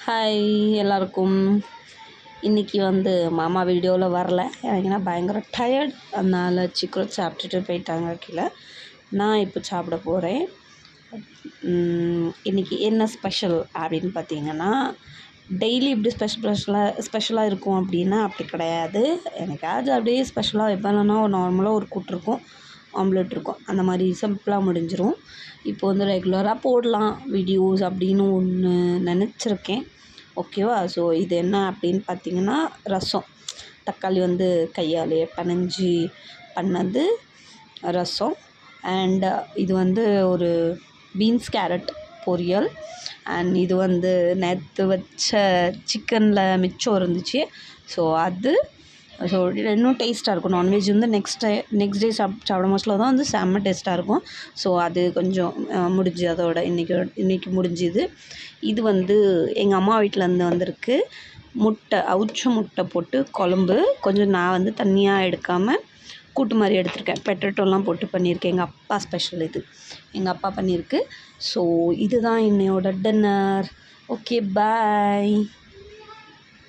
Hi எல்லாருக்கும். இன்றைக்கி மாமா வீடியோவில் வரல. எனக்கு ஏன்னா பயங்கர டயர்ட். அதனால் சீக்கிரம் சாப்பிட்டுட்டு போயிட்டாங்க கீழே. நான் இப்போ சாப்பிட போகிறேன். இன்றைக்கி என்ன ஸ்பெஷல் அப்படின்னு பார்த்தீங்கன்னா, டெய்லி இப்படி ஸ்பெஷலாக இருக்கும் அப்படின்னா அப்படி கிடையாது. எனக்காவது அப்படியே ஸ்பெஷலாக வைப்பேன்னா நார்மலாக ஒரு கூட்டு இருக்கும், ஆம்லெட் இருக்கும், அந்த மாதிரி சிம்பிளாக முடிஞ்சிடும். இப்போ ரெகுலராக போடலாம் வீடியோஸ் அப்படின்னு ஒன்று நினச்சிருக்கேன். ஓகேவா? ஸோ இது என்ன அப்படின்னு பார்த்தீங்கன்னா, ரசம். தக்காளி கையாலே பனஞ்சி பண்ணது ரசம். அண்ட் இது ஒரு பீன்ஸ் கேரட் பொரியல். அண்ட் இது நேற்று வச்ச சிக்கனில் மிச்சம் இருந்துச்சு. ஸோ அது இன்னும் டேஸ்ட்டாக இருக்கும். நான்வெஜ் நெக்ஸ்ட் டே சாப்பிடும் மோஸ்ட்டில் தான் செம்ம டேஸ்ட்டாக இருக்கும். ஸோ அது கொஞ்சம் முடிஞ்சு அதோட இன்றைக்கி முடிஞ்சுது. இது எங்கள் அம்மா வீட்டிலேருந்து வந்திருக்கு. முட்டை அவிச்ச முட்டை போட்டு குழம்பு. கொஞ்சம் நான் தண்ணியாக எடுக்காமல் கூட்டு மாதிரி எடுத்திருக்கேன். பெட்டட்டோலாம் போட்டு பண்ணியிருக்கேன். எங்கள் அப்பா ஸ்பெஷல் இது. எங்கள் அப்பா பண்ணியிருக்கு. ஸோ இதுதான் என்னையோட டின்னர். ஓகே, பாய்.